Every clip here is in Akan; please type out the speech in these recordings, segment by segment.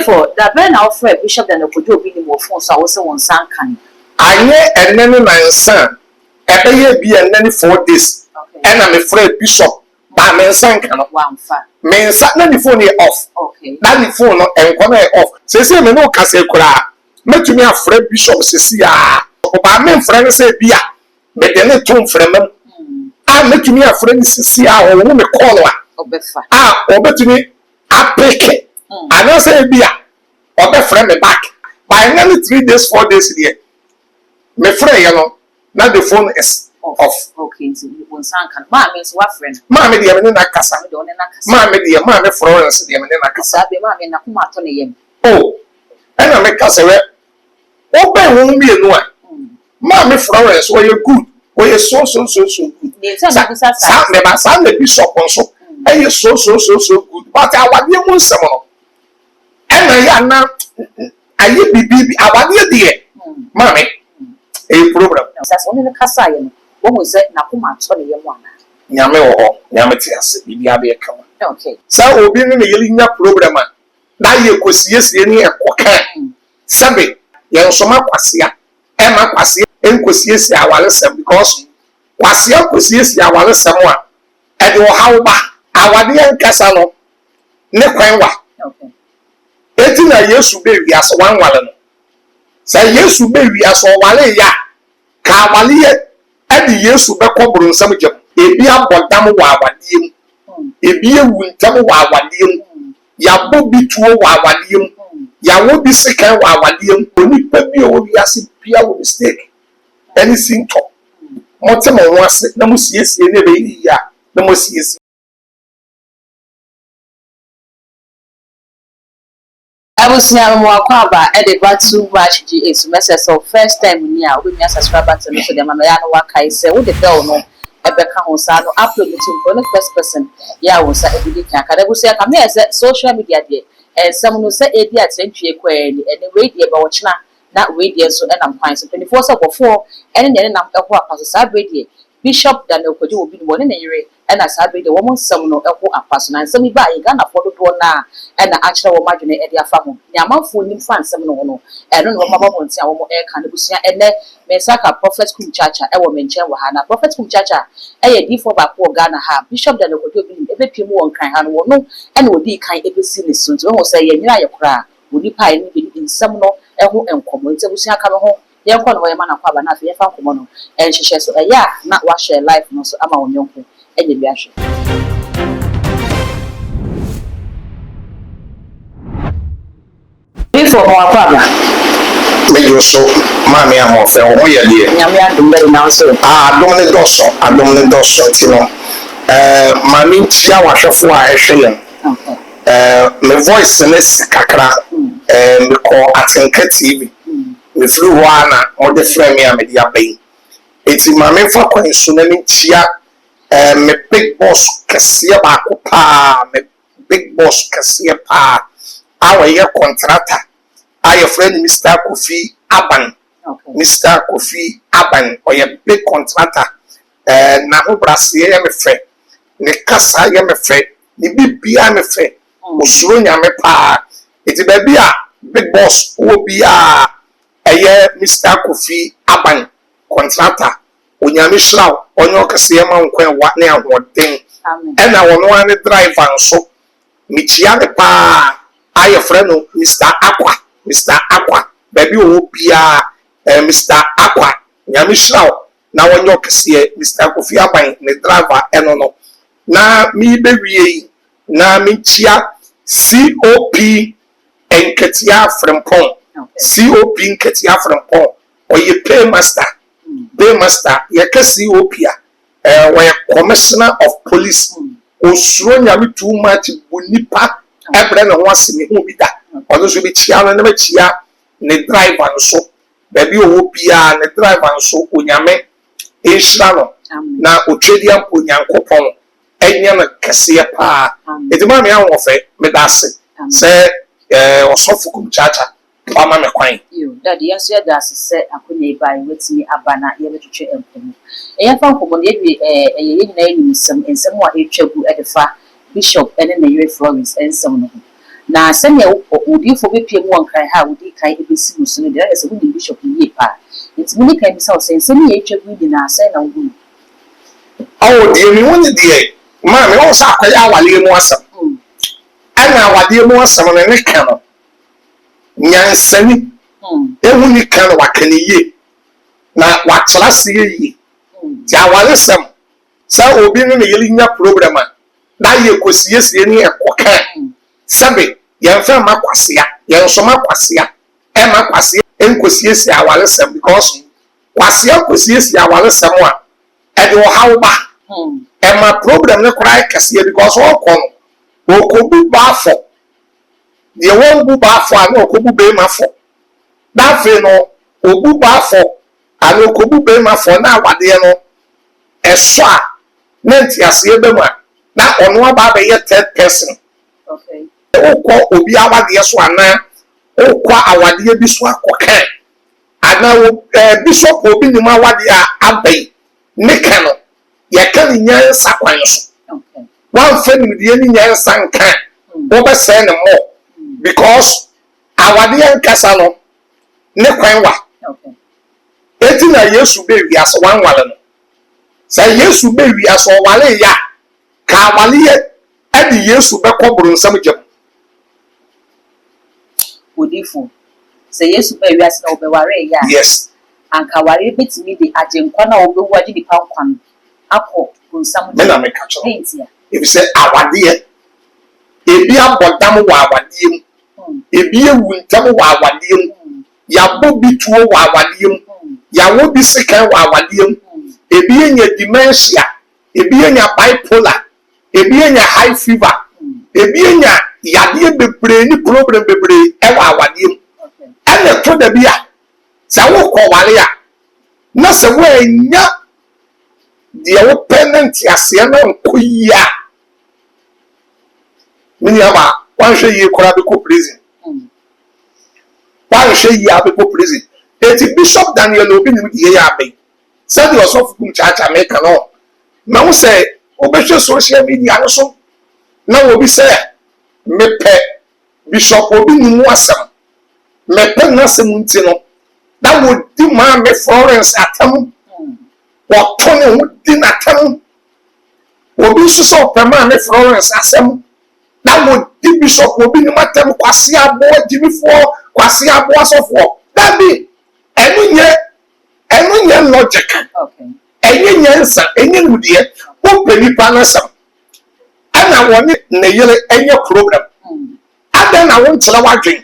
for that ben now for bishop than could you be more phone so also one san can. I and then my son. Every be and then 4 days. And I'm afraid bishop. But my son cannot one fat. Men sat the phone off. Okay. That the phone and come off. Say me no can say kura. Make me afraid bishop Cecilia. But men friends say beer. But then a tomb from them. I make me afraid Cecilia or woman call her. Or bet me I pick. I don't say beer. Or be friend me back. By nearly 3 days, 4 days here. My friend, you know, now the phone is off. Okay, so you won't sound can. Mammy is what friend? Mammy, the Amina Casa. Mammy, the Mammy Florence, the Amina Casa. Mammy, Nakuma Tony. Oh, and I make us away. Open won't be a one. Mammy Florence, were you good? Were you so good? Some the bishop also. And you so good. But I want you one summer. And I am now. I be our dear, Mammy. A problem. That's only the Cassayan. One was said Nakuma Tony one. Yame or Yamatias, Bibiabe come. Okay. So we'll be in a yelling program. Now you could see us near Quacan. Sabe, Yansoma Quasia, Emma Quasia, and Quasia, our lesson because Quasia Quasia, our lesson one. And your how our dear Casano, Nequenwa. Okay. 18 years to be as one wallen. Say yes to be as one ya. Cavalier, and the years to be covered some job. A beer but damn wawadim. A beer will tell wawadim. Ya will be true wawadim. Ya will be second wawadim. Only baby will be as if Pia will mistake. Anything top. Mortimer was no most yes, no most yes. I was near Mwakaba at the Batu Match GA semester, so first time near we may subscribe to the Mamayano Waka. Say, what the bell no, Ebeka Hosano upload it to the first person. Yeah, was a video can. I will say, come here, social media day, and someone who said, a dear century query, and the radio about China, not radio, so and I'm fine. So 24 before, and then I'm a walk as a radio. Bishop Daniel Kodu will be the one in a year, and I said, the woman some no a person, and some buy a gun for the door now, and the actual margin at their family. Yaman full in France, some no, and don't know Mamma wants our more air candibusia, and then Mesaka, Prophet Kumchacha, a woman, Wahana, Prophet Kumchacha, a default by poor Ghana, Bishop Daniel Kodu, every people kind hand will know, and would be kind every silly soon to say, you cry, would you pie in some no, and who and common, so we shall come home. Young one way man of Pabana, you found Komono, and she says, yeah, not wash her life, no, so I'm on young and the reaction. Before more problem. May you so, Mammy, I'm off, and we are here. Yamia do better now, so I don't know, you know. Mammy, Chia was a fly, shilling. My voice in this Kakra, and we call Atinka TV. We flew one or the frame ya media bay. It's in my main for tsunami chia, me big boss Cassia Bacopa, me big boss Cassia Pa, our year contractor. I your friend Mr. Kofi Aban, Mr. Kofi Aban, or your big contractor. Naho Brassier, I'm afraid. Ne Casa, I'm afraid. Ni be I'm afraid. Usunya me pa. It's a baby, big boss, who be Mr. Kofi Aban contractor onyame hraw onyo kase ma nkwan wa na ahoden and I won one driver so michia ne pa aye friend no Mr. Aqua baby o bia Mr. Aqua nyame hraw na onyo kase Mr. Kofi Aban ne driver eno no na mi bewie na michia COP enketia frempon COP Nketia from Paul or you paymaster, you can COP, where commissioner of police, or Suronya too much, Bunipa, Ebren once in the movie that, or those will be Chiana never chia, the driver so, baby Opia, the driver so, Unyame, Ishrano, now Utradian Punyankopon, Enyana Cassia Pa, it's my man of it, Medasi, say, or Sofukum Chacha. Mama me kwan you daddy yes ya da se akonya ba wetimi abana ye betwe empomu eya fa nkomo de ye nyina ensem wa etwagu edefa bishop ene na yere Florence ensem no na sɛnea wodifo bepie mu wɔ nkran ha wodi kan ebesi mu so no deɛ ɛsɛ wodi bishop yie pa nti mu ni kan bisa wo sɛ nsɛm yɛ atwa gu nyinaa sɛ na wogu awo deɛ mi woni deɛ ma me won sa akɔyɛ awale mu asɛm ɛna awade mu asɛm no ne ka no nyansani ehu ni ka no wakane yie na wakyerɛ se yie ti awale sɛm sɛ obi no ne yeli nya problem a na yɛ kosiesie ne ɛkɔka sɛbe yɛmfa ma kwasea yɛnso ma kwasea ɛma kwasea enkosiesie awale sɛm because kwasea kosiesie awale sɛm a ɛde wo hawo ba ɛma problem ne koraa kɛseɛ because wɔkɔ no wɔkɔbu baafo deɛ wɔnbu baafo a na wɔkɔbu bɛrima fo na afei no obu baafo a na wɔkɔbu bɛrima fo na awadeɛ no ɛso a na ntiaseɛ bɛ mu a na ɔno aba abɛyɛ third person wokɔ obi awadeɛ so anaa wokɔ awadeɛ bi so akɔka anaa bishop obi nim awadeɛ a abɛyi ne ka no yɛka ne nyansa kwan so wamfa nimdeɛ ne nyansa nka wobɛsɛe ne mmɔ because awadeɛ nkasa no ne kwan wa eti na yesu bɛ wiase wanwale no sɛ yesu bɛ wiase ɔwale ya ka awale yɛ ɛde yesu bɛkɔ boronsam gyam odifo sɛ yesu bɛ wiase na ɔbɛware ya yes anka ware betimi de agyenkwa na ɔbɛwu agye nipa nkwa no akɔ boronsam gyam mena meka kyerɛ ebi sɛ awadeɛ ebi abɔdam wɔ awadeɛ mu ebi ewu ntam wɔ awadeɛ mu yabɔ bi tuo wɔ awadeɛ mu yawo bi sekan wɔ awadeɛ mu ebi enya dementia ebi enya bipolar ebi enya high fever ebi enya yadeɛ bebree ni problem bebree ɛwɔ awadeɛ mu ɛna to da bi a sɛ wokɔ wale a na sɛ woanya deɛ wopɛ ne nteaseɛ na nkɔ yie a mini ama wanhwɛ yie koraa bɛkɔ prison wanhwɛ yie a bɛkɔ prison eti bishop daniel obi nim deɛ yɛ abɛn sɛdeɛ ɔsɔfo kum kyaakyaa meka no na wo sɛ wobɛhwɛ social media no so na obi sɛ mepɛ bishop obi nim asɛm mepɛ n'asɛm nti no na wodi maame florence atam wɔtɔ ne ho di n'atam obi nso sɛ ɔpɛ maame florence asɛm na wodi bishop obi nim atam kwase aboa gyimifoɔ kwase aboa sɔfoɔ dabi ɛno nyɛ logic ɛnyɛ nyansa ɛnyɛ nudeɛ wopɛ nipa n'asɛm ɛna wɔne ne yere ɛnyɛ problem ada na wo nkyerɛ wadwen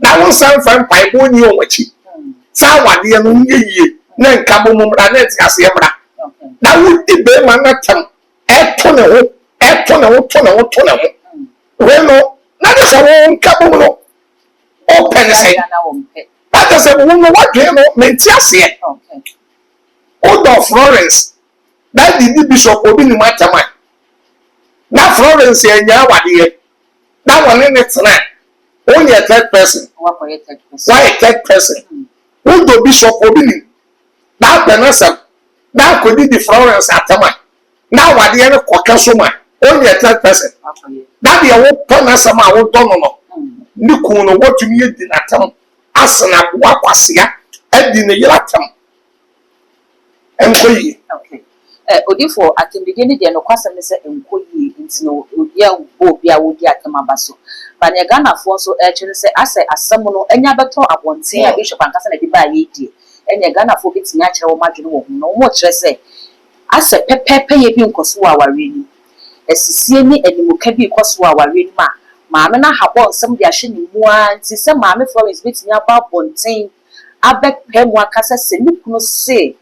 na wo nsan fa mpaebɔ ni wɔn akyi saa awadeɛ no nyɛ yie na nka bɔ mu mmra na ɛte aseɛ mmra na wodi bɛrima n'atam ɛto ne ho wei no na de sɛ wo nka bɔ mu no ɔpɛ ne sɛ ata sɛ wo no wadwen no menti aseɛ wodɔ florence na didi bishop obi nim atam a na florence anya awadeɛ na wɔne ne tena wonyɛ third person why third person wodɔ bishop obi nim na apɛ n'asɛm na akɔdi di florence atam a na awadeɛ no kɔka so ma wonyɛ third person na deɛ wopɛ n'asɛm a wodɔ no no ne kun no wɔtumi adi n'atam asena aboa kwasea adi ne yere atam ɛnkɔ yie odifo atembedie ne deɛ no kwasɛm ne sɛ nkɔ yie nti no obi a wodi atam aba so ba ne Ghanafoɔ nso ɛkyerɛ sɛ asɛ asɛm no anya bɛtɔ abɔnten a bishop ankasa na de ba yɛ die ɛne Ghanafoɔ betumi akyerɛ wɔn adwene wɔ ho no wɔn kyerɛ sɛ asɛ pɛpɛpɛ yɛ bi nkɔso wɔ aware ni asisie ne animuka bi kɔso wɔ aware ni ma maame na habɔ nsɛm de ahyɛ ne mu a nti sɛ maame Florence betumi aba abɔnten abɛpɛ mu akasa sɛ ne kunu se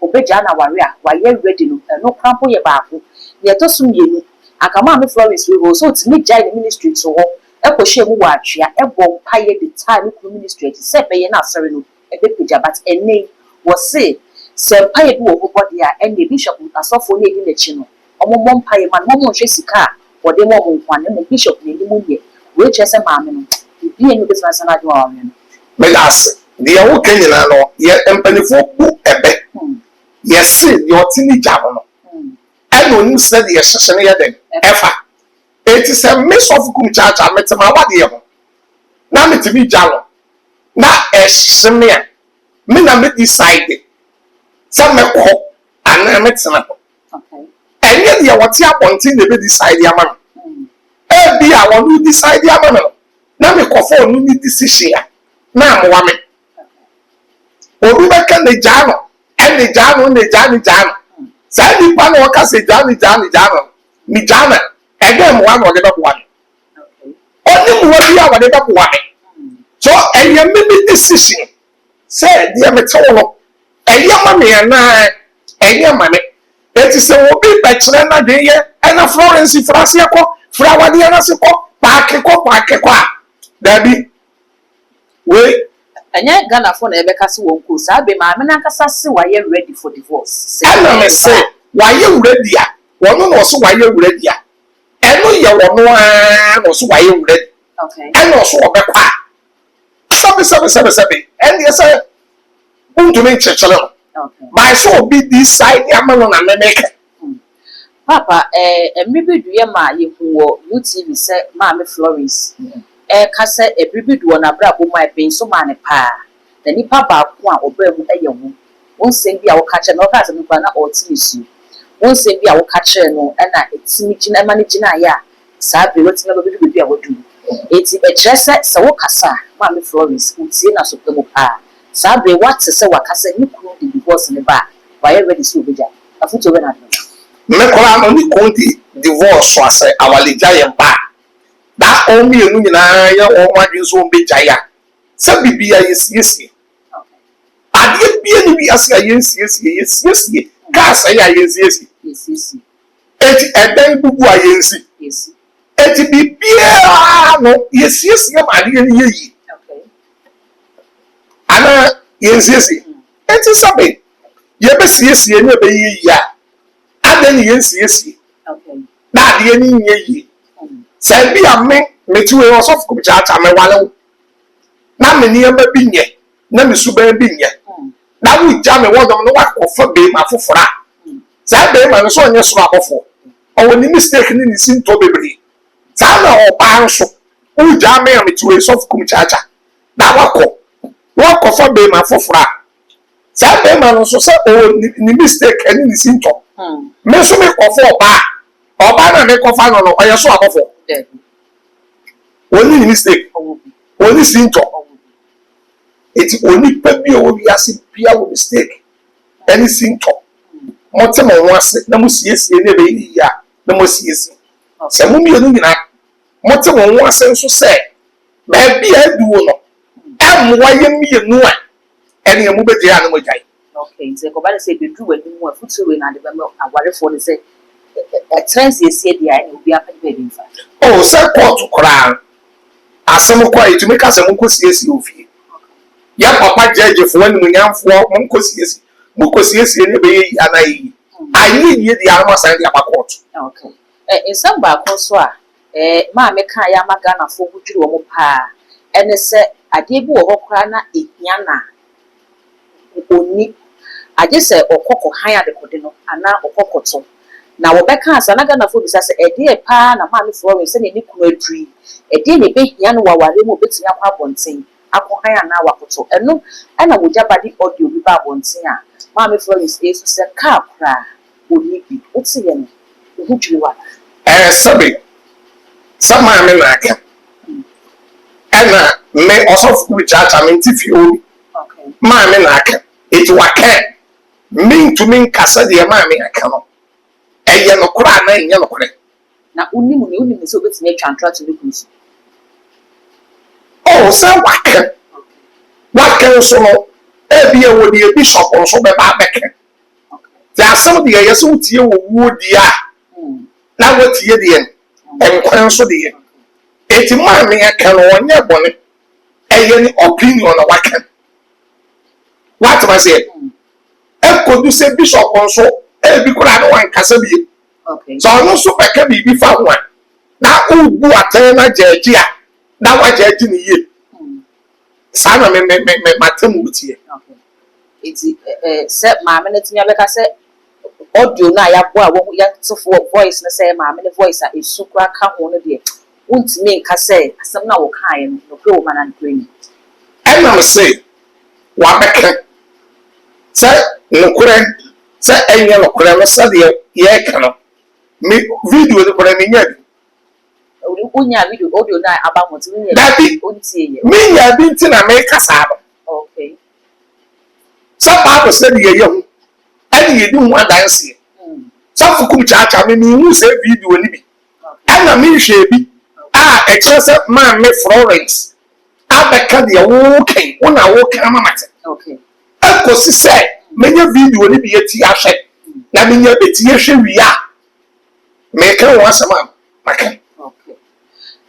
obegya na ware a wayɛ ready no no krampo yɛ baako ne ɛtɔ so mmienu aka maame Florence we go so timi gya ne ministry to hɔ ɛkɔhwɛ mu wɔ atwea ɛbɔ mpaeɛ de taa ne kunu ministry ti sɛ bɛyɛ na asɔre no ɛbɛpagya but ɛnɛ wɔ se sɛ mpaeɛ bi wɔ hɔ bɔde a ɛnɛ bishop asɔfo ne edi n'akyi no ɔmo mpaeɛ ma no ɔmo nhwɛ sika a wɔde mo ɔmo nkwane mo bishop ne anim yɛ wɔn kyerɛ sɛ maame no bibi ɛnu bɛtuma sɛ n'adwo a wɔn no melas deɛ woka nyinaa no yɛ mpanimfoɔ bu ɛbɛ yɛse deɛ ɔte ne gya ho no ɛna onim sɛ deɛ yɛhyehyɛ no yɛ dɛn ɛfa eti sɛ me sɔfo kum kyaakyaa metema awadeɛ ho na metimi gya na ɛhyemea me na me decide sɛ mɛkɔ anaa mɛtena hɔ ɛnyɛ deɛ wɔte abɔnten na ɛbɛ decide ama no ebi a wɔn decide ama no na mekɔfɔ ɔno ne decision a na amoa me obi bɛka ne gyaa no ɛne gyaa no ne gyaa ne gyaa no saa nipa na wɔka sɛ gyaa ne gyaa ne gyaa no ne gyaa no ɛdɛ mmoa na ɔde bɛboa me ɔne mmoa bi a wɔde bɛboa me so ɛyɛ me decision sɛ deɛ mete wo no ɛyɛ ma me anaa ɛyɛ ma me eti sɛ obi bɛkyerɛ na de yɛ ɛna Florence frase kɔ frawadeɛ na se kɔ paake kɔ a dabi we ɛnyɛ Ghana fo na ɛbɛka se wɔn ko saa be maame na nkasa se wayɛ ready for divorce ɛna me sɛ wayɛ ready a wɔn no so wayɛ ready a ɛno yɛ wɔn a no so wayɛ ready ɛna so ɔbɛkɔ a sɛbe ɛne sɛ ntumi nkyɛkyerɛ no maa sɛ obi di side ama no na memeka papa mmiri bi duyɛ ma yɛhu wɔ UTV sɛ maame Florence ka sɛ ebiri bi duwɔ na abrabɔ mu a ɛbɛn so maa ne paa na nipa baako a ɔbaa mu ɛyɛ ho wɔn nsɛm bi a wɔka kyerɛ no ɔka sɛ nipa na ɔte ne su wɔn nsɛm bi a wɔka kyerɛ no ɛna etimi gyina ɛma ne gyina ayɛ a saa bere wɔtumi aba biribi bi a wɔdu eti ɛkyerɛ sɛ wɔkasa maame Florence wotie na so pɛ mu paa saa bere wate sɛ wakasa ne kunu de divorce ne ba wayɛ ready sɛ obɛgya afoto bɛ na do mekora no ne kɔn di divorce so asɛ awalegya yɛ ba da ɔmo yɛnu nyinaa yɛ ɔmo adwene so ɔmo bɛgya ya sɛ bibia yɛsiesie adeɛ bia ne bi ase a yɛnsiesie kaa sɛ yɛ a yɛnsiesie eti ɛdan bubu a yɛnsi eti bibiara no yɛsiesie ma adeɛ no yɛ yie ana yɛnsiesie eti sɛbe yɛbɛsiesie ne ɛbɛyɛ yie a adan ne yɛnsiesie na adeɛ no nyɛ yie sɛ bi a meti wei ɔsɔfo kɔmkyaakya mewale wo na me nneɛma bi nyɛ na me suban bi nyɛ na wogya me wɔdɔm no wakɔfa beema foforɔ a saa beema no so ɔnyɛ soro abɔfoɔ ɔwɔ ne mistake ne ne si ntɔ bebree saa na ɔbaa nso wogya me a meti wei sɔfo kɔmkyaakya na wakɔfa beema foforɔ a saa beema no nso sɛ ɔwɔ ne mistake ne ne si ntɔ me nso mekɔfa ɔbaa na mekɔfa no no ɔyɛ soro abɔfoɔ oni mistake oni sinto eti oni pa bi o bi ase bia wo mistake any sinto mo te mo ho ase na mo siesie ne be yi ya na mo siesie se mo mi enu nyina mo te mo ho ase nso se ba bia aduwo no amwa ye mi enu a ene mo beje ya na mo jai okay ze ko ba le se be du wani mu afutu we na de ba mo awarefo de se trends yɛsie deɛ ɛna obi apɛ baabi mfa oh sɛ kɔɔto koraa asɛm kɔ a ɛtumi ka sɛ monkɔsiesie ofie yɛ papa gyɛgyefo animunyamfoɔ monkɔsiesie ne bɛyɛ yi anaa yɛyi ayɛ yie deɛ aroma san de aba kɔɔto okay nsɛm baako nso a maame ka yɛ ama Ghanafoɔ ho dwiri wɔn paa ɛne sɛ adeɛ bi wɔ hɔ koraa na ehia na oni agye sɛ ɔkɔkɔ han adekɔde no anaa ɔkɔkɔtɔ na wɔbɛka asa na Ghanafoɔ bisa sɛ ɛdeɛ paa na maame Florence sɛ ne kunu aduri ɛdeɛ ne behia no waware mu obetumi akɔ abɔnten akɔ han anaa wakɔtɔ ɛno ɛna mogya bade audio bi ba abɔnten a maame Florence esu sɛ kaa koraa oni bi wote yɛ no ho dwiri wa sɛbe sɛ maame na aka ɛna me ɔsɔfo bi kyakya me nti fie obi maame na aka eti waka me ntumi nkasa deɛ maame aka no ɛyɛ no koraa na ɛnyɛ no korɛ na unimu sɛ obetumi atwa ntra to ne kunu so oh sɛ waka nso no ebi ɛwɔ deɛ bishop nso bɛba abɛka te asɛm deɛ yɛ sɛ wotie wɔ wuo deɛ a na wotie deɛ nkwa nso deɛ eti maame aka no ɔnyɛ bɔne ɛyɛ ne opinion na waka watema sɛ ɛkɔdu sɛ bishop nso ebi koraa no wankasa bie so ɔno nso bɛka biribi fa ho a na wobu atɛn na gyaagye a na wagyaagye ne yie saa na matem wotie eti sɛ maame no tumi abɛka sɛ audio no a yɛaboa a wɔn yɛtefo voice no sɛ maame no voice a esu koraa ka ho no deɛ won't mean Cassay, some now kind, no pro man and green. And I'm say, what back? Say, no current, say, any of the said, yeah, cannot. Me video the Korean. Unya video audio night about what's in it. Me, I've been to America. Okay. Some people said, you and you don't want to see. Some for come charge, I mean, you say video and be. And I mean, she be. Excessive man, me Florence. I become the okay when I walk a matter. Okay. Of course, he said, many video will be a tea. I mean, you're a tea, we are. Make her once a month. Okay.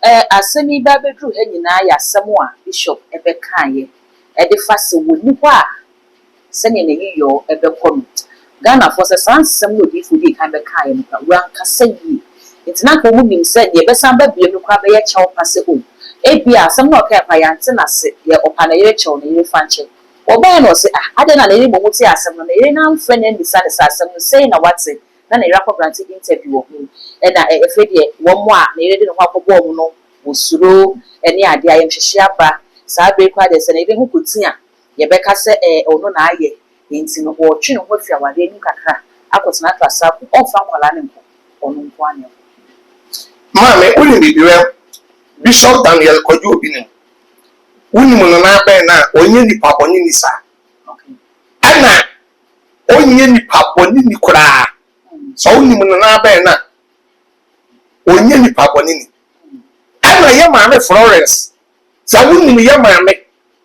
As any baby drew hanging eye as someone, Bishop Ebekaye, at the fast would you are sending a year at the comment. Ghana for the son, some would be food can be kind, but one can say ye. It's not a woman said, ye best baby, you can't be a child pass home. APR, some not care by answer, ye upon a year child in your function. Or by no say, I don't know any more say as someone, a young friend and beside us, someone saying, what's it? Then a rapper granted interview of me. And I afraid one more, they didn't walk a ball, no, was slow, and yeah, I am Shaba, Sabre Quadras, and even who could see her. Yebeka said, oh, no, I ye, in or chin with your one, they I was not a sub, or from Colanico, or no one. Mammy, wouldn't be well. Bishop Daniel Kojo, Women now, or any papa on any side. Anna, only any papa on any cry. So only when I bear now. Only any papa on any. And I am Mamma Florence. So wouldn't be your mammy.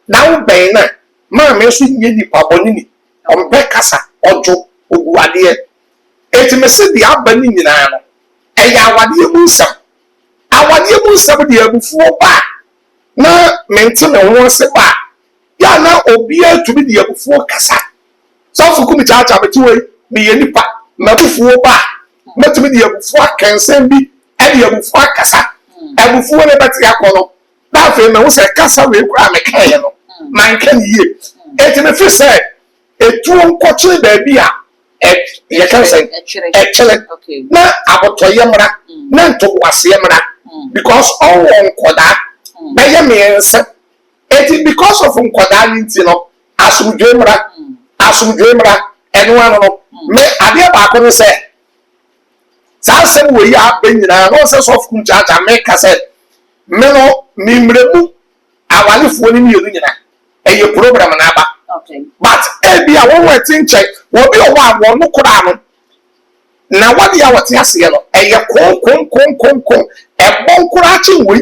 Now, Bena, Mamma, shouldn't any papa on any. On Becassa, or Joe, or Guadia. It may say the Albany in Anna. And Yawadia Musa. I want you somebody before back. Now, maintain a once a bar. Ya now obey to be the before Cassa. So for come charge of it way, be any part, not before bar. Not to be the before can send me, and the before Cassa. And before the Batiacono. That film was a Cassa will grab a can. Man can ye. It in the first said, a true coaching baby. You can say, excellent. Now, I will tell you, none to was Yamara. Because all on Kodak, Benjamin said, it is because of Kodak, you know, as we dream, and one of me, I dear Bacon said, Sansom, we are bringing an process of Kuncha, Jamaica said, Melo, Mimrebu, I want to phone you, and your program, but be a one thing check, will be a one no Koran. Now, what do you want to say? A con, a bon crashing way.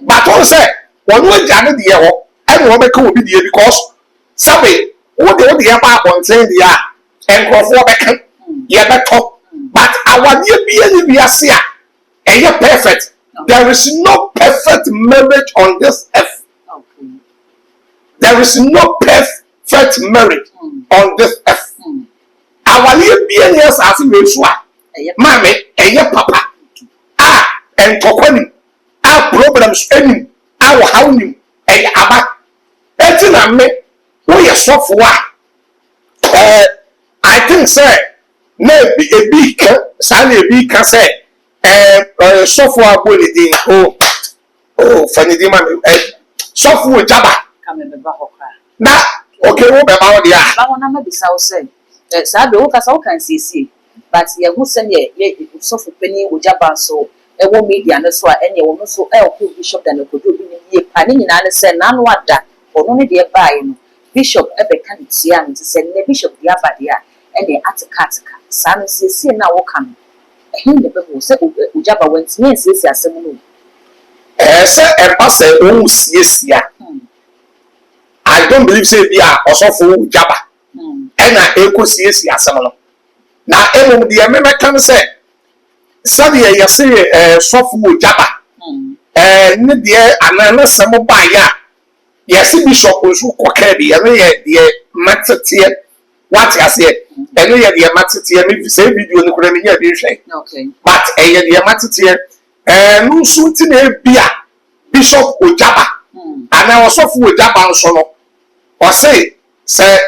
But also, one way Janet the year, and one will be there because Sabe, what do the about on saying the air and go for back, yeah, better. But I want you be any be a seer, and you're perfect. There is no perfect marriage on this earth. There is no perfect marriage on this earth. I want you be any as you Mammy, and your papa. And Tokoni, our problems ending, our hounding, and Abba. Etina me, we are soft for what? I think, sir, maybe a big, Sally, a big can say, software bulletin. Oh, funny demon, software jabba. Now, okay, what about the eye? I want to be so say. Sabe, o kasa o kan sisi, but ye hu se ye so for penny o jaba so e wo media no so a enye wo no so e o Bishop Daniel Kojo bi ni ye pa ni nyina ne se nanu ada ono ne de bae no Bishop e be kan tia no se ne Bishop dia ba dia e de atika sa no sisi na wo kan e hin de be ho se o jaba wanti ne sisi asem no se e pa se o siesia I don't believe say bia osofo jaba and I echo see assemble. Now, Emma, the American said, Sadia, you say, software jabba, and the another summer by ya. Yes, Bishop was who cocked the matter tier. What I said, and the matter tier, maybe say video in the Crimea, okay, but the matter tier, and no shooting a beer, Bishop Ojaba, and I was software jabba or say, sir.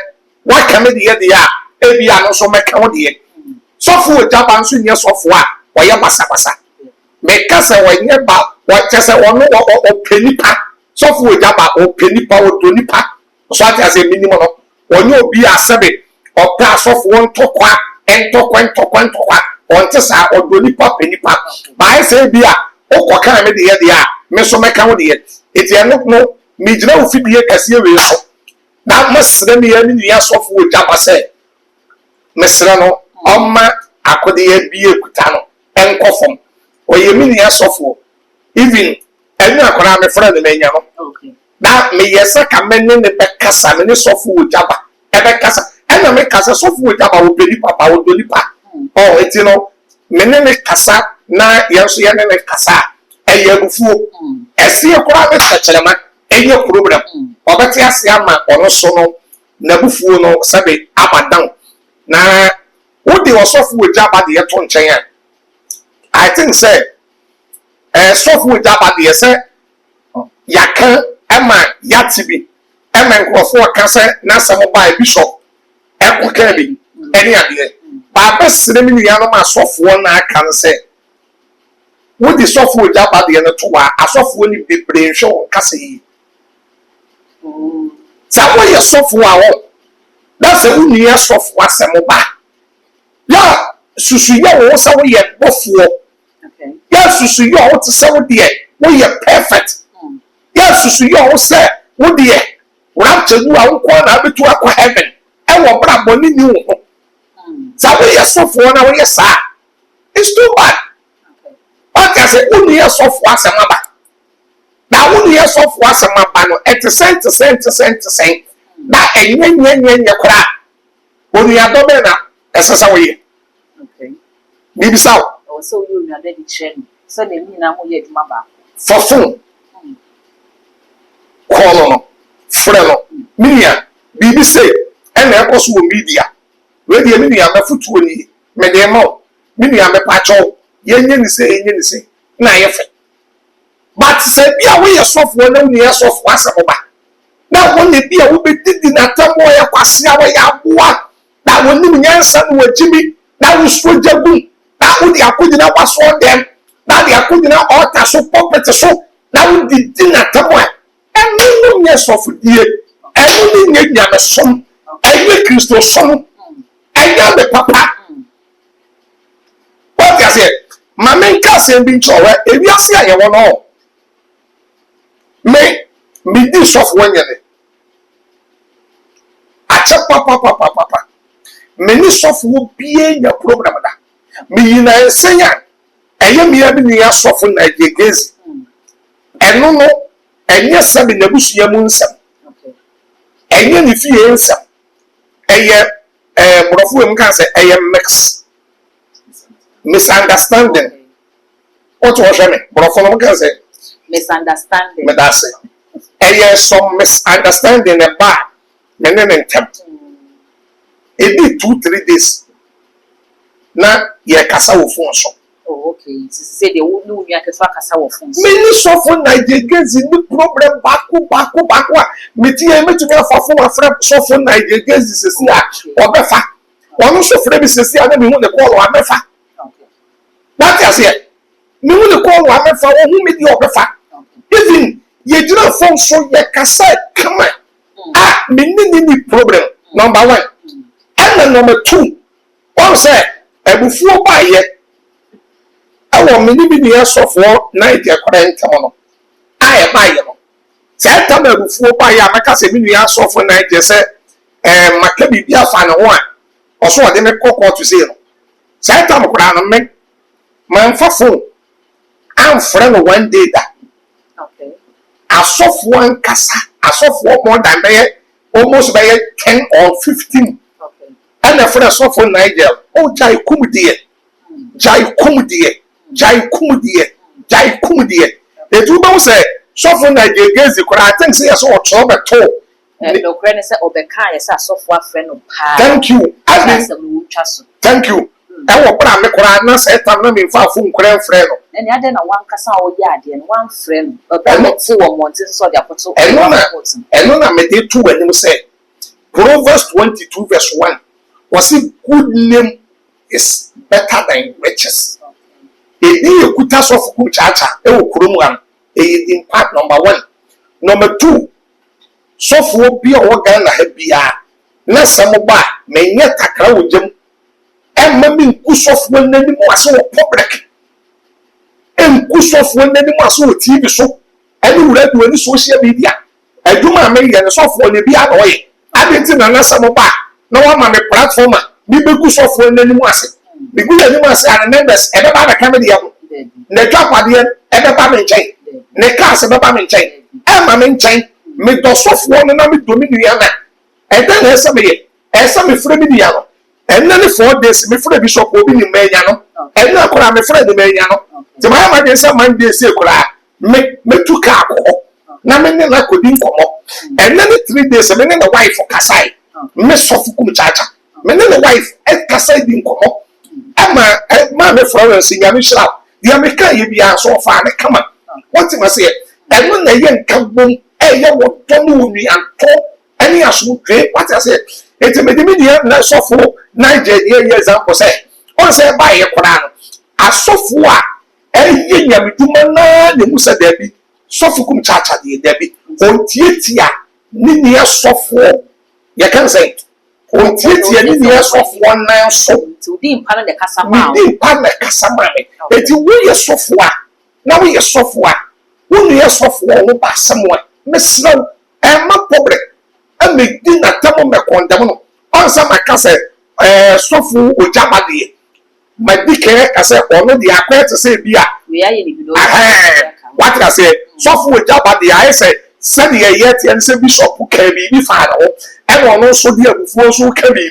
What can be the ABR also make out the software Japan Senior software or Yamasa. make us a way near ba what just a one or penny pack. So for Jabba or penny power to nipa. So as a minimum when you be a seven or pass off one tokwa and tokwa on Tessa or Donipa penny pack. But I say, Bia, oh, can I make the idea? Meso make out the it's a no, me no fit be a cashier. That must send me any years of wood Jabba said. Mesrano, Oma, I could be a kutano and coffin. Or you mean years of wood. Even any economic friend, okay. That me yes, I can mend the Becassa, many soft wood Jabba, a Becassa, and I make us a soft wood Jabba will be papa will do the oh, it's many Cassa, na yes, Yan Cassa, a year before. I see a private settlement, a year program, or better as Yama or Sono, Nabufu no Sabe, Abadan. Now, what they were soft wood Jabba the Aton Chayan. I think, say, soft wood Jabba the Essay. Yaka Emma Yatibi Emma Crawford Cancer Nasa Mobile Bishop Echo Kirby any idea. But best Yanoma soft one I can say. What the software job at the end of 2 hours, a software be brain show Cassie. So what your software that's a near software Samoba. Yeah, Susuya was away yet before. Yes, Susuya want to sell the we are perfect. Yes, you all say, what dear, rapture you are one to aqua heaven, and what Braboni knew. So we are so for 1 hour, yes, sir. It's too bad. What I say, only a soft was a mother. Now, only a soft was a mapano, at the cent to say, that a yen cry. Only a domina, as a way. Okay. Maybe so. So you are ready, Chen. So they mean I'm yet, Mama. For soon. Call Freno, Minia, BBC, and also media. Where the media me foot winnie, Medemo, Minia me pacho, yen say, Naif. But say, be away a soft one only a soft was over. Now, when the beer will be did in a tamoya, Quasia, that when the son were Jimmy, that was so jabu, that would the Akudina was for them, that the Akudina altar so puppet so, that would the dinner tamoya. And no yes of dear, and only need a son, and make Christo son, and now the papa. What does it? My main cousin being sure, if you see I want all. May me this of 1 year. I check papa. Many soft will be in your program. Me in a saying, I am here in the ass of Nigeria. And no. And yes, some in the bush, Yamunsa. And then if you answer, a Brofu can say, I am mix misunderstanding. What was I mean? Brofu can say, misunderstanding. But that's it. And yes, some misunderstanding and bad, and then attempt. It did 2-3 days. Now, you're Casa of Fonso. Oh, okay. Say they won't know you can fuck us our phones. Many software Nigeria is in the problem. Back. Metia me to me for a friend software Nigeria is here. Or befa. One also friend is here. I don't the call or befa. That is it. Me want the call or befa. Who made you befa? Even you do not phone so you can say, come on. Ah, me need problem. Number 1. And then number 2. One say, I will fall by yet. I want many years of war, 90 current on. I buy you. Say, tell me before by Yamaka, 7 years of 90, say, Macabi be a fan of 1. Or so I didn't cook to 0. Say, tell me, man, man, for phone. I'm friend of 1 day that. Okay. I saw 1 casa, I saw 4 more than almost by 10 or 15. Okay. And the friend saw for Nigel. Oh, Jai Kumudie. Jai Kumudie. The 2 don't say, so for Nigeria, I think say, I saw a trouble at all. No credit or the car is a software friend of thank you. Thank you. I will put a micro say, I'm not far from friend. And I didn't one cassa or yard and 1 friend, but I'm not 4 months so they put so. And I made it 2 when you say Proverbs 22 verse 1 was it good name is better than riches. edi ekuta sɔfo kum chacha e wo kurom am in part number 1. Number 2, sɔfo bi a wo Ghana ha bia na samoba menye takra wo gem emma mi nku sɔfo n'anim ase wo public enku sɔfo n'anim ase wo TV so ani wura du ani social media adwuma me ye ne sɔfo ne bia na oye adenti na samoba na wa ma me platform a bi beku sɔfo n'anim ase bi gu n'anim ase and members ebe ba ka me dia na twapade ebe ba me nkyɛn ne cars ebe ba me nkyɛn emma me nkyɛn me do sɔfo no na me do me nua na eden na ese me ye ese me frɛ me dia no enna ne 4 days me frɛ bishop obi ni manya no enna akora me frɛ de manya no te ma ma de ese man dey say kora me tu ka akɔ na me ne na kodi nkomo enna ne 3 days me ne na wife kasai me sɔfo kum chacha me ne na wife kasai di nkomo ma me Florence nyame hira dia me ka ye bia so fa ne kama what you say enno na ye nka bom ye wo to no wi anto ani aso dwe what you say eti me di dia na sɔfo Nigeria ye example say on say ba ye kora no asɔfo a ye nyame duma na ne musa dabi sɔfo kum chacha de dabi on tietia ni ne sɔfo ye kan say on tietia ni ne sɔfo na so di mpa na kasama di mpa na kasama eti wo ye sɔfo a na wo ye sɔfo a wo ne ye sɔfo wo ba samwa mesra ma public me di na tamo me condemn no on sa maka say sɔfo ojabade ma di ke ka say ono di akwa te say bia we aye ni bi no what ka say sɔfo ojabade I say send ye yet and say bishop ka bi fa na wo e wo no so di abufuo so ka bi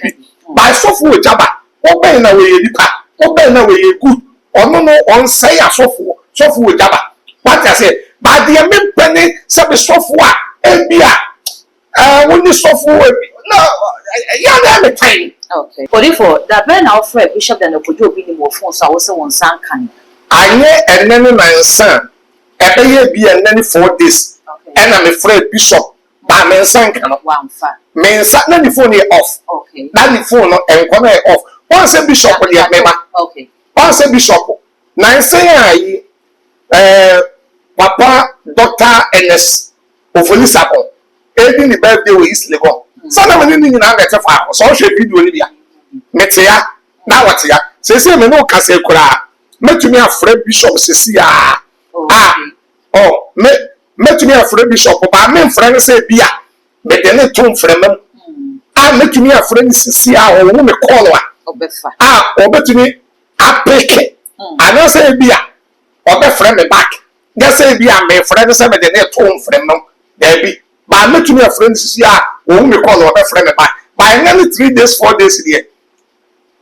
by sɔfo ojaba oben na we nipa oben na we good ono no on say asɔfo ojaba what ka say ba de me pene say sɔfo a ebia when you suffer no ya na me time okay for that ben our friend bishop dan okojo obi ni mo phone so wo se won san kan anye enene na nsan ebe ye bi enene 4 days and I'm afraid bishop ba me nsan kan no wan fa me nsan na ni phone off okay na ni phone no enko na off one say bishop dey mema okay one say bishop na nsan ayi papa Dr. NS Ofolisako ebi ni birthday we is Lagos sana me ni na ngete fa so hwe video ni bia metia na watia sese me no kase kura metumi afre bishop sese ya metumi afre bishop ba me mfre ne se bia me de ne tom mfre mem metumi afre ni sese ya o wo me call wa obefa obetumi apeke ana se bia obefre me back ga se bia me fre ne se me de ne tom mfre mem da bi ba metumi a friend sisi a wo me call wo be friend me by nearly 3 days 4 days there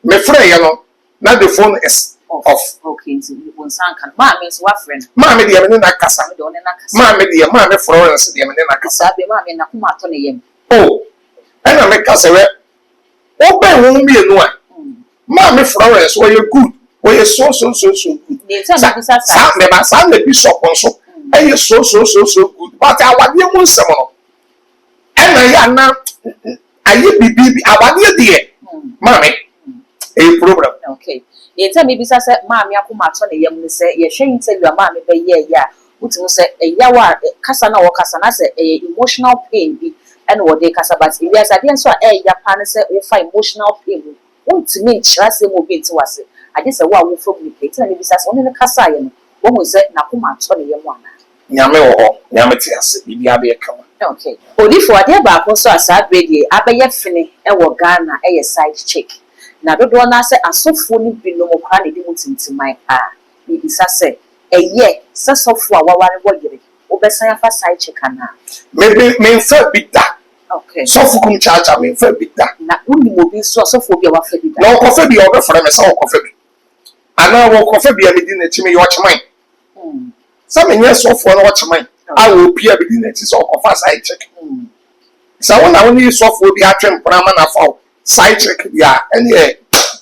me friend you know now the phone is off okay so you won san kan ma me so wa friend ma me de me na kasa me de one na kasa ma me Florence de me na kasa be ma me na kuma to ne yem ana me kasa we o be wo mi enu a ma me Florence wo ye good wo ye so good sa me ba sa me bishop so aye so good but awade mu nsem no ena ya na aye bibi awade de mama problem okay yenta me bisa se maami akoma to ne yam ne se ye hwe interview maami be ye ya utimu se eyawa kasa na wo kasa na se emotional pain bi ena wo de kasa but we as ade nso ya pa ne se wo fa emotional pain untimi nkyira se mo bi nti wase ade se wo a wo fo bi na me bisa se wo ne kasa ye no wo mo se na koma to ne yam ana nyame wo ho nyame ti ase bibi abe ka okay odifo ade ba ko so asa bredi abeye fene e wo Ghana e side chick na dodo na se asofo ni bi no mo kwa ne di mutintimai ni bisa se eye se sofo a waware wo yire obesan afa side chick ana maybe me fa bita okay sofo kum chacha me fa bita na uni mo bi so sofo bi a wafa bita na ko fa bi o be fere me sa ko fa bi ana wo ko fa bi a me di na chi me yo chimai some yes sofo no watch mine I will appear within the so of side check so when I only sofo bi atwem prama na fa side check ya any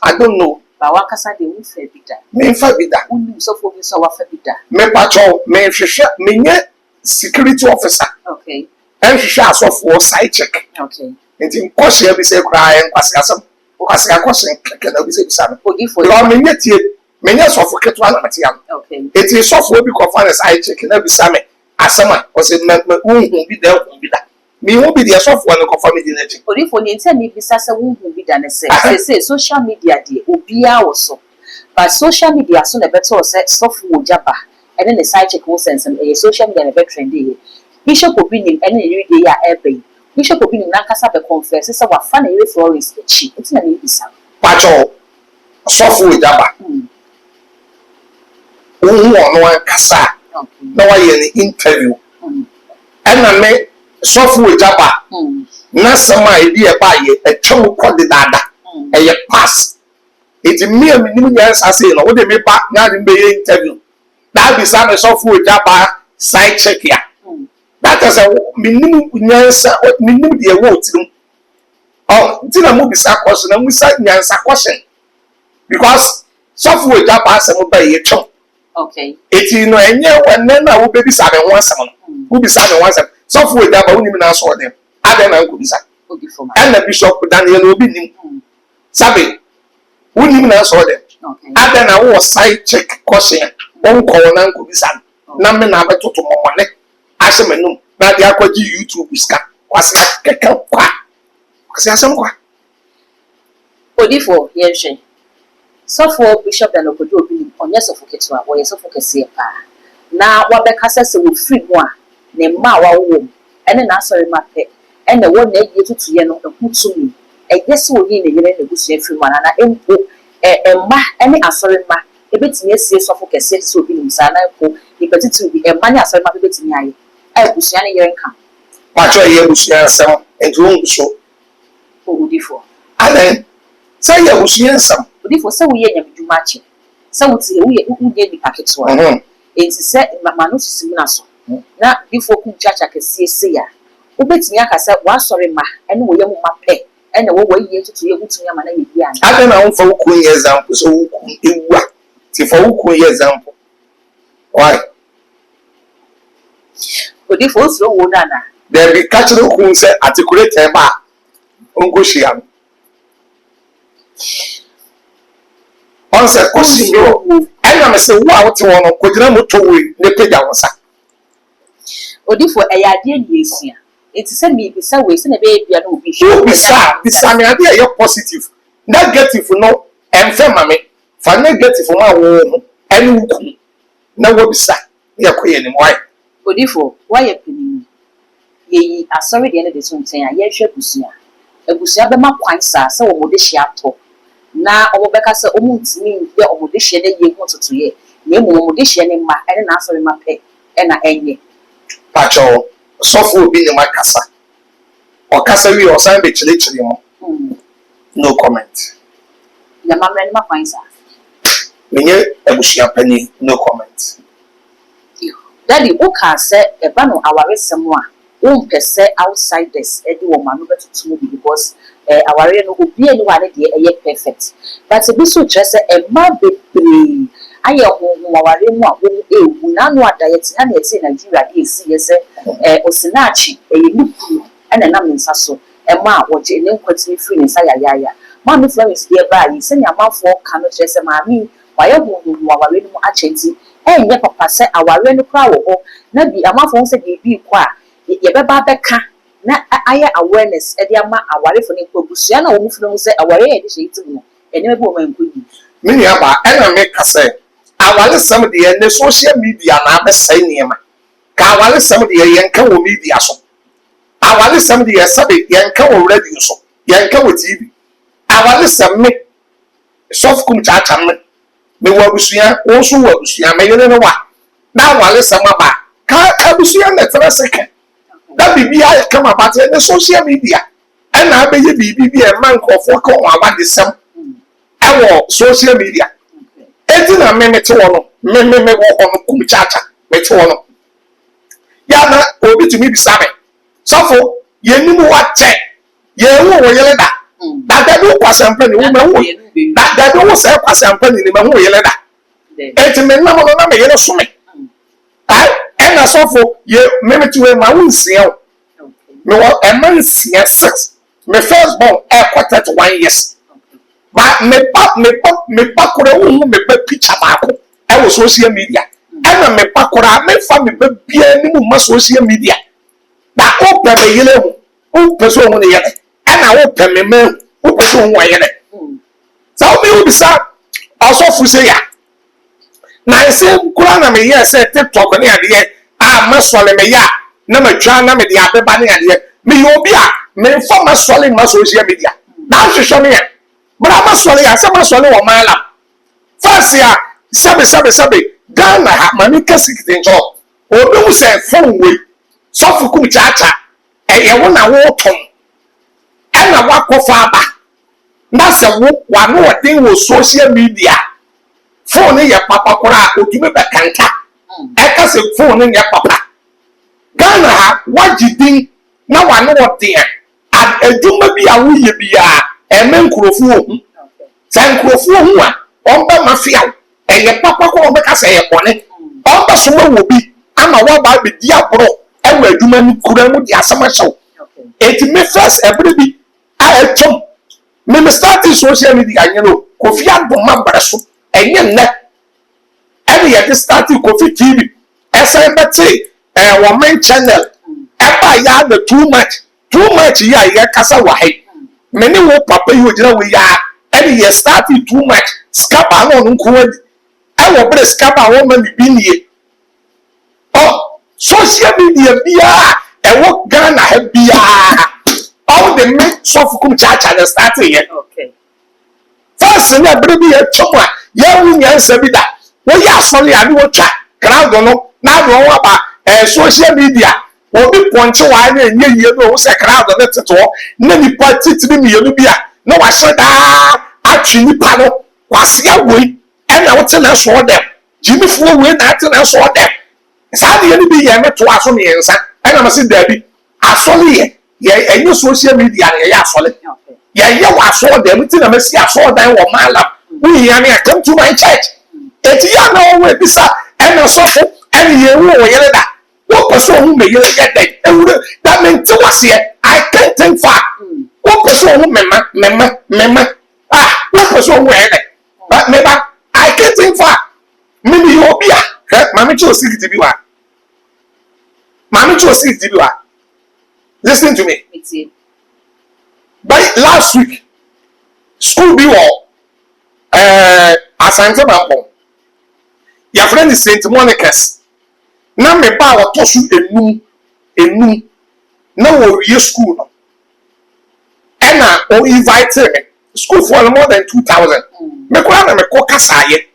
I don't know ba wakasa de wo fa bida me fa bida uni sofo bi so wafa bida me pacho me hwehwe me nye security officer okay and hwehwe sofo side check okay enti nkosia bi se kra en kwase asem kwase akosen keke na bi se bisa no odifo lo me nye tie me menya sofo ketwa na mate am okay eti sofo bi ko fa na sai check na bi same asema o se hu bi da hu bi da me hu bi de sofo na ko fa me di na chi odifo ni ntse ni bisa se hu bi da na se social media de obia wo so but social media so na beto se sofo wo jaba ene ne side check wo sense social media na be trendy Bishop Obinim ene ne de ya ebe Bishop Obinim na kasa be confess se wa fa na ire Florence echi enti na ni bisa pacho sofo wo jaba who on kasa na wa ye ni interview ena me sofo wo jaba na sama edi e ba ye e twem ko de dada e ye pass eti me nim nya sase no wo de me ba na de be interview that be some sofo wo jaba side check ya that is a minimum nyansa minimum de wo tirim oh tina mo bisa question na mo sa nyansa question because sofo wo jaba asem ba ye twem okay eti no enye wanne na wo be bisa me ho asem no wo bisa me ho asem sofo wo jaba wo nim na so dem ade na nko bisa and the bishop Daniel obi nim sabe wo nim na so dem ade na wo side check question won ko na nko bisa na me na betoto momone asem enum na de akwaji YouTube ska kwase keka kwa kwase asem kwa odifo yenhwe sofo bishop dan okodo obi onye sofo ketwa wo ye sofo kese pa na wabeka sese wo free mu a ne ma wa wo ene na asori mape ene wo na egie tutuye no ehutumi egese wo yi ne yere ne busu free mu na empo emma ene asori ma ebetimi esie sofo kese so obi nimsa na empo ipetitu bi emma ne asori ma ebetimi aye busu ya ne yere nka pacho ye busu ya asem enti wo busu odifo aden say ye busu ya asem odifo se wo ye nyamdwuma ache se wo tie wo ye ni paketwa enti se mama no sisimu na so na bifo ku chacha kese se ya obetimi aka se wa sori ma ene wo ye mu mape ene wo ye tutu ye gutumi ama na ye bia ade na wo fa wo ku ye example so wo ku ewa ti fa wo ku ye example why odifo so wo na na there be catch no ku se articulate ba onko hia no on se question yo ena me se wo a wo te wono ko gina moto we ne pega wo sa odifo eyade ni esua enti se mi bisa we se na be bia na obi hwe bisa me ade ye positive negative no emfe mame fa negative ma wo ene wuku na wo bisa ye ko ye ni why odifo why pini ye asori de ne de so nten a ye hwe abusua be ma kwan sa se wo de hia to na omo beka se omo ntimi be omo de hia de ye ho totoye na emu omo de hia ne ma ene na asori ma pe ena enye pacho sofo obi ne makasa o kasa wi o san be chile mo no comment ya mamre ne ma kwan sa menye abusua pani no comment daddy o ka se e ba no awaresem a o mpese outsiders e di wo ma no betutu bi because aware no obi eni wa ne de eye perfect but e bi so kire se e ma bebre aye ho aware mu a wo ewu na no adayet na eti Nigeria de esi ye se osinachi eye lupu ena na mensa so e ma wo je ne nkwatimi free ne sa ya ma me Florence de ba yi se nya mafo ka no kire se ma mi wa ye ho aware mu achenti enye papa se aware no kra wo ho na bi amafo se de bi kwa ye beba beka na aye awareness e de ama aware fo ne kobusua na wo mufuna mu se aware ye de shiti mu eneme bi wo man kodi mini aba ena me kase awale sam de ne social media na abesai niema ka awale sam de yenka wo media so awale sam de yesabe yenka wo radio so yenka wo TV awale sam me soft kum chacha me wo abusua wo so wo abusua me yene no wa na awale sam aba ka abusua na tara second that bibi ay come about the social media and na be ye bibi e man nkofo ko wa de sam e wo social media eti na me mete wono me wo ono kum chacha mete wono ya na obi tumi bisabe sofo ye nimu wa che ye wo yele da da do kwasampa ni wo ma wo da do wo se kwasampa ni ma wo yele da eti me na mo na me yele so me ai ena sofo ye me mete we ma wo nsia me wo e man nsia 6 me first born e quarter to 1 years But me pa kura wo me pa picture baako e wo social media. And me pa kura me fa me ba bia ni mu ma social media. Na o pe me yele hu. O pe so hu ne yele. And o pe me me o pe so hu yele. So me wo bisa also fu say ya. Na ese kura na me ye say TikTok ni ade a ma sole me ya na ma twa na me de abeba ni ade. Me yo bi a me fa ma sole ma social media. Na hwehwe me ya. But I'm sorry, I said, I'm sorry, or my lap. First year, sabe, Ghana, Manika 16 job. Or don't say phone way. So for Kuchacha, and you want to walk on. And I walk off father. That's a one more thing with social media. Phone in your papa, or give me back and tap. I can say phone in your papa. Ghana, what you think? Now I know what they are. And do maybe I will be men Kurofu. San Kurofu, Omba Mafia, and your papa called me as a bonnet. Omba Suma will be, I'm a one by the Diablo, and where do man couldn't be a summer show. It may first every bit. I had some. Me started social media, you know, Kofi Aboma Brasso, and young net. Every year started Kofi TV. As I but say, one man channel. Ever yard the too much, yeah, Casa White. Many will papa you we are every year started too much. Scapa on Kuwait. I will put a scapa woman be here. Oh, social media be and what Ghana have be all the men soft church and starting here. Okay. First, and I bring a chopper. Young answer be that. Well, yeah, sorry, I do what chat. Crowd don't know. Now, don't about social media. Obi ponche wa na enye yie no se crowd na teto na ni party tiri mi yenu bia na wa hye da atwi ni pa no kwase awoi e na wote na so dem jimi fu we na ate na so dem sa de ni bi ye meto aso me yensa e na mase da bi asole ye enye social media ye asole ye wa so dem ti na mase aso dan wo mala we ya me come to my church eti ya na we bisa e na so fo e ye wo ye da. What person who may get that meant to us here? I can't think far. What person who memma, what person who had it? But maybe I can't think far. Maybe you'll be a Mammy Joe see to be one. Mammy Joe see to be one. Listen to me. By last week, school be all Asante Mampo. Your friend is Saint Monica's. Na me ba wa to su enum na wo wie school no e na o invite me school for more than 2000 me kwa na me ko kasaye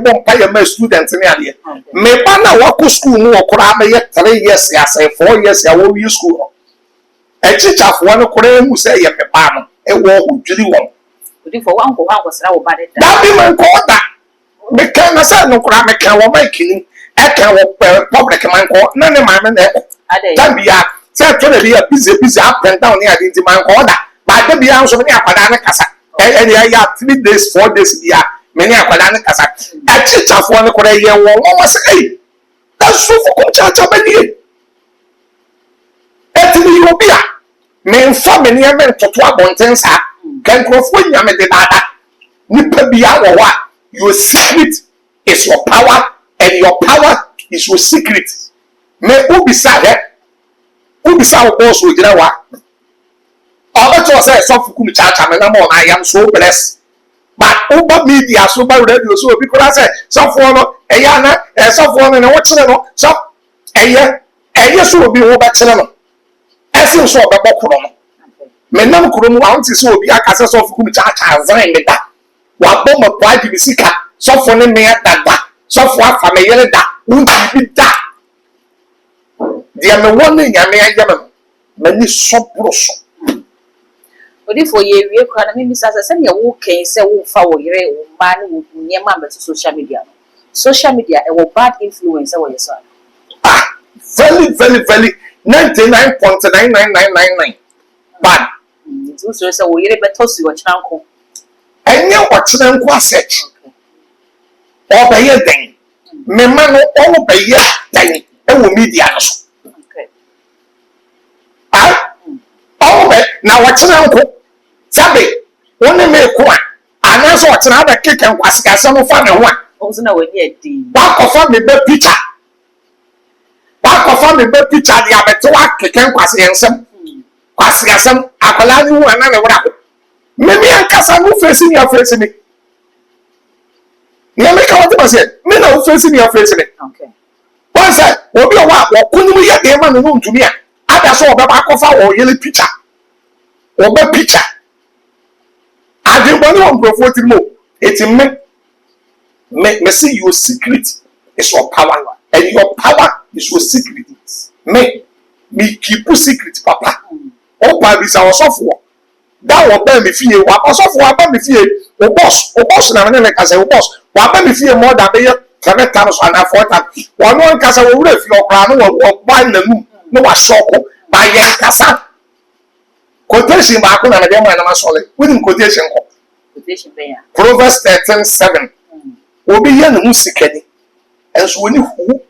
bompa ya ma student ne ade me ba na wa ko school mu okura ba ye 3 years ya say 4 years ya wo wie school no e chicha fo no kora mu say ye me ba no e wo odwiri won odi for wan ko sra wo ba de da bi man ko da me kan na say no kora me kan wo ma kini eka wo public man ko na ne ma me na Gambia say to the be busy up and down near the man ko da ba de bia so me akwada ne kasa e ya 3 days 4 days bia me ne akwada ne kasa e chichafo ne kora ye wo say da so fo ko chacha ba ni e ti ni yo bia me nfa me ne me toto abonten sa kan krofo nya me de dada ni pa bia wo wa your secret is your power. And your power is your secret. Me ubisa wo boss wo jira wa. Oba to say so fuku mi chacha me na mo I am so blessed. But over media so ba radio so because say so for no eya na so for no na wo kire no so eya so obi wo ba kire no. Ese so oba bokoro no. Me nam kuro mu an ti so obi aka say so fuku mi chacha zan me da. Wa bo mo kwa di sika so for ne me da. So far from a year that won't be that. The other one in Yaman, many so gross. But if for ye, we can maybe send your walking, say, oh, for your man who near member to social media. Social media, a bad influence over your son. Very, 99.99999. Bad. It's also so we better to watch uncle. And you watch them search. Or by your thing. Me man all by your thing. And we media. Okay. All by now what's an uncle? Sabe, One me kwa. Anaso otena ba keke nkwasikasa no fa ne ho a. Ozo na wani edi. Back of me be picture. Back of me be picture dia beto keke nkwasi yensem. Kwasikasam akola ni hu ana ne wura. Me ankasa no face ni afese ni. Ni me ka what ba say. Me na face ni afese ni. Okay. One say obi o wa okunu ye de ma no ntumi a. Ada so obe ba kofa wo yele picture. Obe picture. Adwemboni on profoti mo. Eti me see your secret is your power and your power is your secret. Me keep secret papa. O pa bi sa osofo. Da wo ba me fie wa osofo wa ba me fie. O boss na me ka say o boss. Wa ba me fie more than be 7,000 and 4,000. Wa no nka say wo wura fie okra no wo ba na mu no wa shoko ba ye kasa. Quotation ba ko na me dem na ma sole. With quotation ko. Quotation be ya. Proverbs 13:7. Obi ye no musikani. Enso woni hu.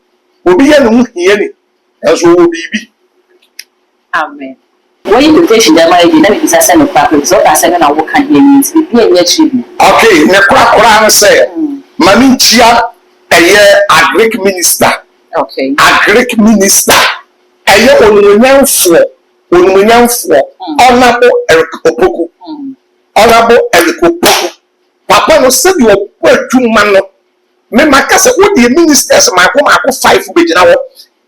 Obi ye no hu hie ni. Enso wo bibi. Amen. When you quotation dem marriage na be say no papa. So that say na wo kan here means be enye chibi. Okay, ne kura no say. Mami chia eye a Greek minister. Okay. A Greek minister. Eye onunyanfo. Honorable Eric Opoku. Honorable Eric Opoku. Papa no said you are adwuma no. Me makase wo the ministers mako 5 be gina wo.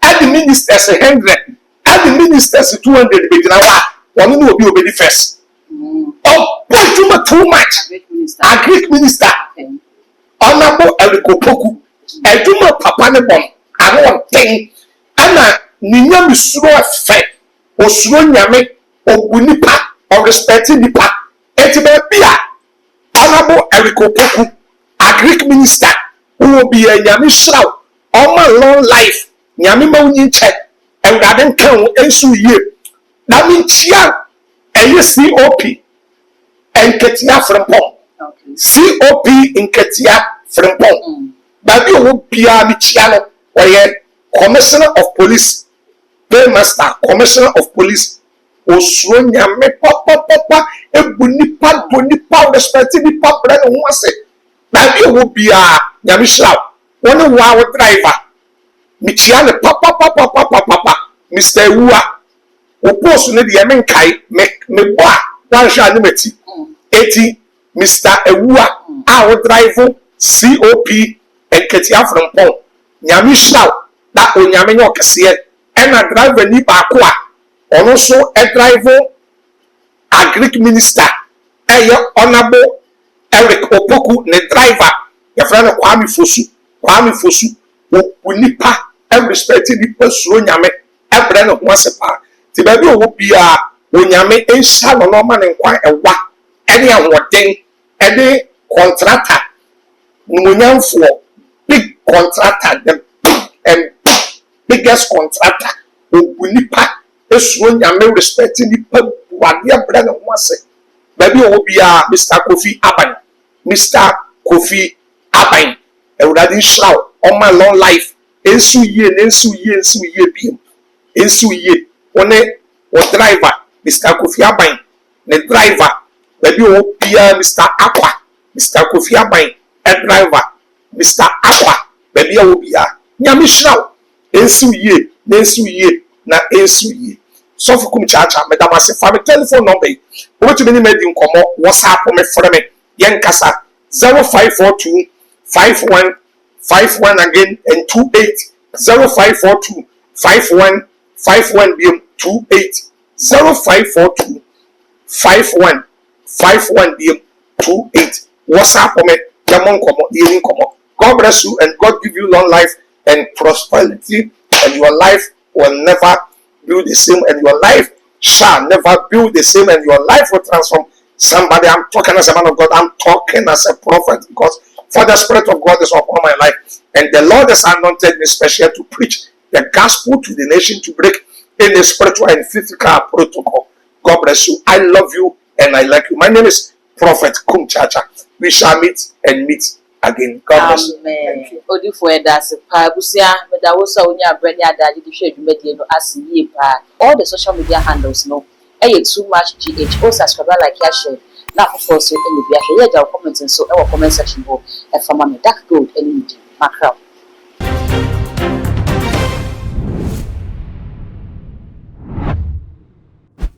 At the ministers 100. At the ministers 200 be gina wa. One no obi obedi first. Oh, adwuma too much. A Greek minister. Okay. Honorable Eric Opoku. Adwuma papa ne bom. Ano ten. Ana ninya misuro afa. Osuro nyame obunipa or respecting nipa. Eti be bia. Honorable Eric Opoku, a Greek minister who will be a nyame shraw all my long life. Nyame ma unyin check and garden can ensu ye. Na min chia and COP and Ketia Frempong. COP in Ketia Frempong. Baby will be a Michiano or Commissioner of Police, Paymaster, Commissioner of Police. Osuro nyame papa ebunipa bonipa respecting nipa brand ho ase na bi wo bia nyame hraw woni wa driver michia ne papa Mr. Ewua o post ne de me nkai me bo a wan hwa ne mati eti Mr. Ewua a wo drive COP Enketia Frempong nyame hraw da o nyame nyo kese e na driver ni ba ko a ono so a driver a Greek minister honorable Eric Opoku ne driver your friend Kwame Fosu wo nipa and respecting the person nyame e bre no ho asepa ti ba bi wo bia wo nyame enhia no no ma ne nkwan ewa e de ahoden e de contractor nunyamfo big contractor the biggest contractor wo nipa esuro nyame respecting nipa wade abra na ho ase baby o bia Mr. Kofi Aban ewurade shraw on my long life ensu ye bi ensu ye one o driver Mr. Kofi Aban ne driver baby o bia Mr. Kofi Aban e driver Mr. Aqua baby o bia nyame shraw ensu ye na ensu ye so for kum chacha madam ase fa me telephone number wo to me ni medi nkomo WhatsApp me frɛ me yen kasa 0542 51 again and 28 0542 51 bm 28 0542 51 bm 28 WhatsApp me jamon komo yin komo. God bless you and God give you long life and prosperity and your life will never be the same and your life shall never be the same and your life will transform. Somebody, I'm talking as a man of God, I'm talking as a prophet because for the Spirit of God is upon my life and the Lord has anointed me special to preach the gospel to the nation, to break any spiritual and physical protocol. God bless you. I love you and I like you. My name is Prophet Kum Chacha. We shall meet and meet again. God bless you. Thank you. Odi for that's pa busia me da wo so onya brand adaje di hwe dwumadie no asiye pa. All the social media handles no too much GH. Oh, subscribe, like, share. na afoforɔ so ɛna bi ahwɛ yɛ gya comment nso ɛwɔ comment section hɔ ɛfa ma me dark gold ɛne me di makra